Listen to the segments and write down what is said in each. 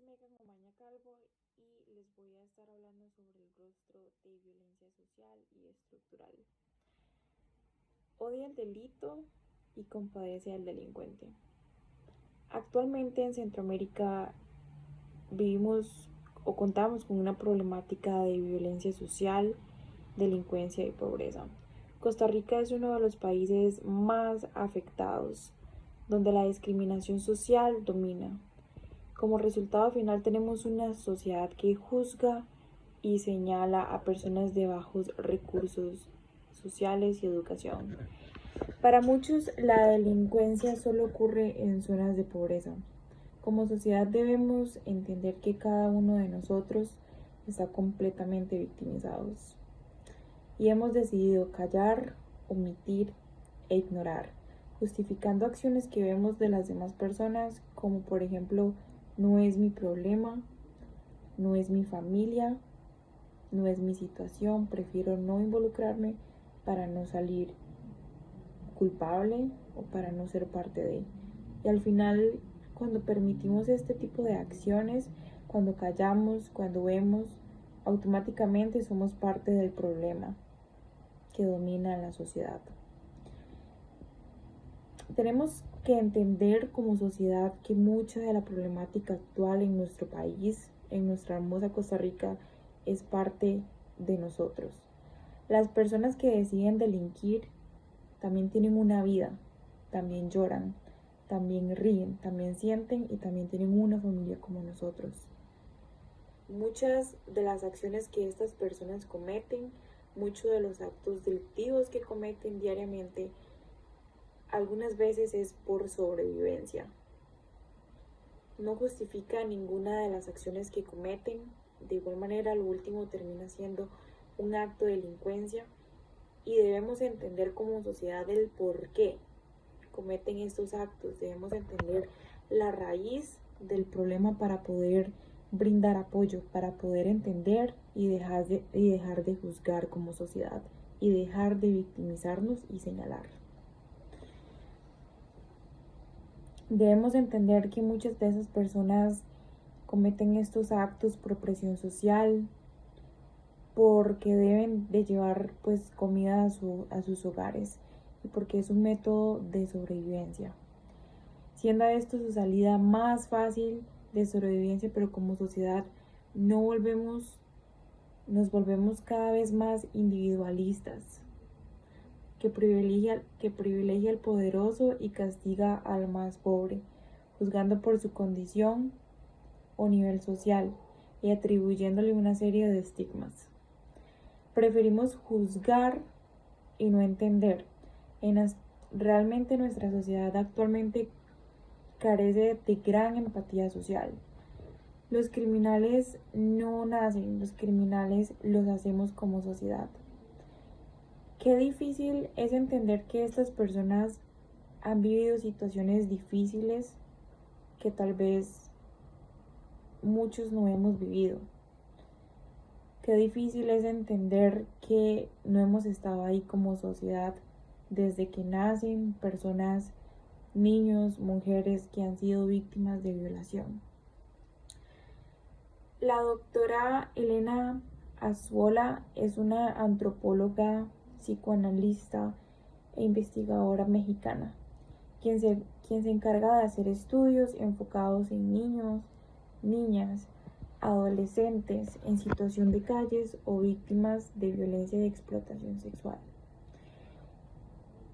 Megan Omaña Calvo y les voy a estar hablando sobre el rostro de violencia social y estructural. Odia el delito y compadece al delincuente. Actualmente en Centroamérica vivimos o contamos con una problemática de violencia social, delincuencia y pobreza. Costa Rica es uno de los países más afectados, donde la discriminación social domina. Como resultado final tenemos una sociedad que juzga y señala a personas de bajos recursos sociales y educación. Para muchos la delincuencia solo ocurre en zonas de pobreza. Como sociedad debemos entender que cada uno de nosotros está completamente victimizados y hemos decidido callar, omitir e ignorar, justificando acciones que vemos de las demás personas, como por ejemplo, no es mi problema, no es mi familia, no es mi situación, prefiero no involucrarme para no salir culpable o para no ser parte de. Y al final, cuando permitimos este tipo de acciones, cuando callamos, cuando vemos, automáticamente somos parte del problema que domina la sociedad. Tenemos que entender como sociedad que mucha de la problemática actual en nuestro país, en nuestra hermosa Costa Rica, es parte de nosotros. Las personas que deciden delinquir también tienen una vida, también lloran, también ríen, también sienten y también tienen una familia como nosotros. Muchas de las acciones que estas personas cometen, muchos de los actos delictivos que cometen diariamente, algunas veces es por sobrevivencia. No justifica ninguna de las acciones que cometen. De igual manera, lo último termina siendo un acto de delincuencia y debemos entender como sociedad el por qué cometen estos actos. Debemos entender la raíz del problema para poder brindar apoyo, para poder entender y dejar de juzgar como sociedad y dejar de victimizarnos y señalar. Debemos entender que muchas de esas personas cometen estos actos por presión social, porque deben de llevar pues comida a sus hogares y porque es un método de sobrevivencia, siendo esto su salida más fácil de sobrevivencia, pero como sociedad nos volvemos cada vez más individualistas, que privilegia al poderoso y castiga al más pobre, juzgando por su condición o nivel social y atribuyéndole una serie de estigmas. Preferimos juzgar y no entender. Realmente nuestra sociedad actualmente carece de gran empatía social. Los criminales no nacen, los criminales los hacemos como sociedad. Qué difícil es entender que estas personas han vivido situaciones difíciles que tal vez muchos no hemos vivido. Qué difícil es entender que no hemos estado ahí como sociedad desde que nacen personas, niños, mujeres que han sido víctimas de violación. La doctora Elena Azuola es una antropóloga, psicoanalista e investigadora mexicana, quien se encarga de hacer estudios enfocados en niños, niñas, adolescentes en situación de calles o víctimas de violencia y explotación sexual.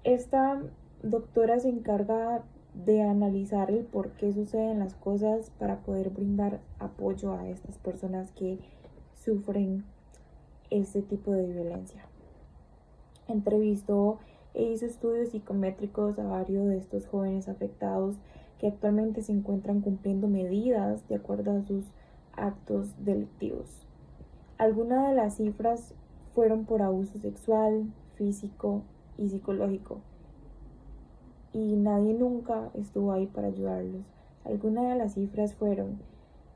Esta doctora se encarga de analizar el por qué suceden las cosas para poder brindar apoyo a estas personas que sufren este tipo de violencia. Entrevistó e hizo estudios psicométricos a varios de estos jóvenes afectados que actualmente se encuentran cumpliendo medidas de acuerdo a sus actos delictivos. Algunas de las cifras fueron por abuso sexual, físico y psicológico, y nadie nunca estuvo ahí para ayudarlos. Algunas de las cifras fueron: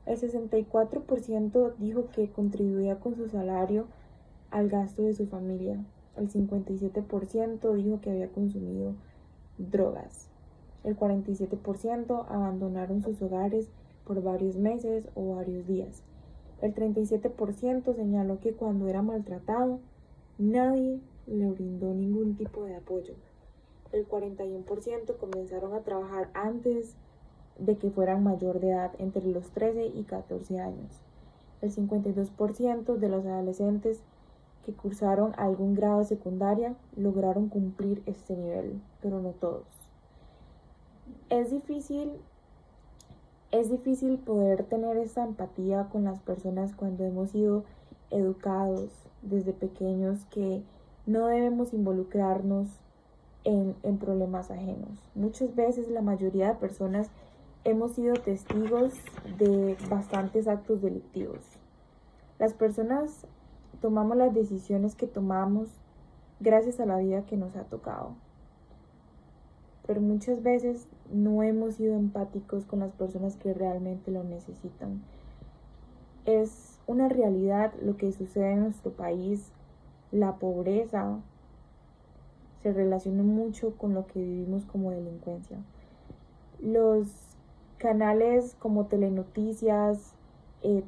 el 64% dijo que contribuía con su salario al gasto de su familia, el 57% dijo que había consumido drogas, el 47% abandonaron sus hogares por varios meses o varios días. El 37% señaló que cuando era maltratado, nadie le brindó ningún tipo de apoyo. El 41% comenzaron a trabajar antes de que fueran mayor de edad, entre los 13 y 14 años. El 52% de los adolescentes que cursaron algún grado de secundaria lograron cumplir este nivel, pero no todos. Es difícil poder tener esta empatía con las personas cuando hemos sido educados desde pequeños que no debemos involucrarnos en problemas ajenos. Muchas veces la mayoría de personas hemos sido testigos de bastantes actos delictivos. Las personas tomamos las decisiones que tomamos gracias a la vida que nos ha tocado. Pero muchas veces no hemos sido empáticos con las personas que realmente lo necesitan. Es una realidad lo que sucede en nuestro país. La pobreza se relaciona mucho con lo que vivimos como delincuencia. Los canales como Telenoticias,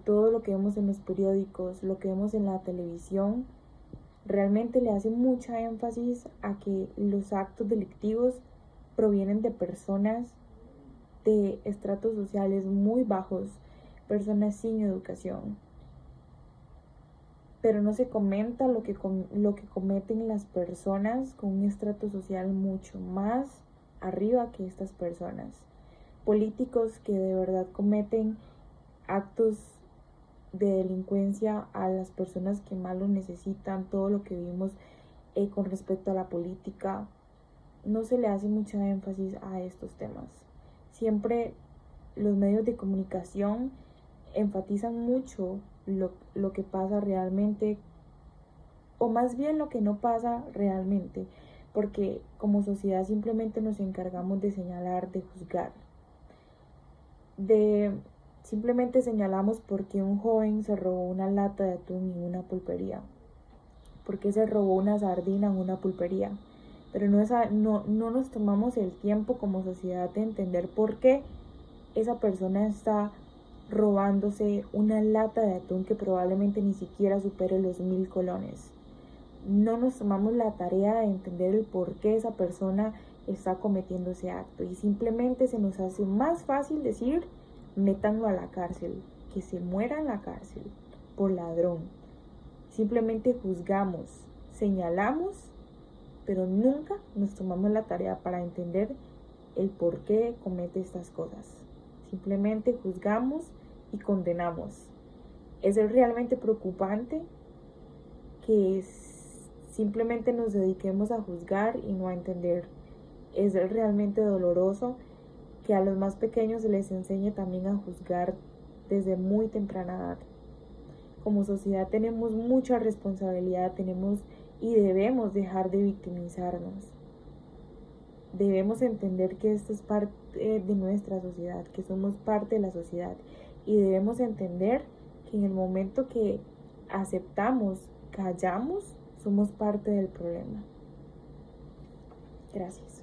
todo lo que vemos en los periódicos, lo que vemos en la televisión, realmente le hace mucha énfasis a que los actos delictivos provienen de personas de estratos sociales muy bajos, personas sin educación. Pero no se comenta lo que cometen las personas con un estrato social mucho más arriba que estas personas. Políticos que de verdad cometen actos de delincuencia a las personas que más lo necesitan, todo lo que vimos con respecto a la política, no se le hace mucha énfasis a estos temas. Siempre los medios de comunicación enfatizan mucho lo que pasa realmente, o más bien lo que no pasa realmente, porque como sociedad simplemente nos encargamos de señalar, de juzgar, simplemente señalamos porque un joven se robó una lata de atún en una pulpería, porque se robó una sardina en una pulpería, pero no nos tomamos el tiempo como sociedad de entender por qué esa persona está robándose una lata de atún que probablemente ni siquiera supere los 1,000 colones. No nos tomamos la tarea de entender el por qué esa persona está cometiendo ese acto y simplemente se nos hace más fácil decir: métanlo a la cárcel, que se muera en la cárcel por ladrón. Simplemente juzgamos, señalamos, pero nunca nos tomamos la tarea para entender el por qué comete estas cosas. Simplemente juzgamos y condenamos. Es realmente preocupante que simplemente nos dediquemos a juzgar y no a entender. Es realmente doloroso que a los más pequeños se les enseñe también a juzgar desde muy temprana edad. Como sociedad tenemos mucha responsabilidad, y debemos dejar de victimizarnos. Debemos entender que esto es parte de nuestra sociedad, que somos parte de la sociedad, y debemos entender que en el momento que aceptamos, callamos, somos parte del problema. Gracias.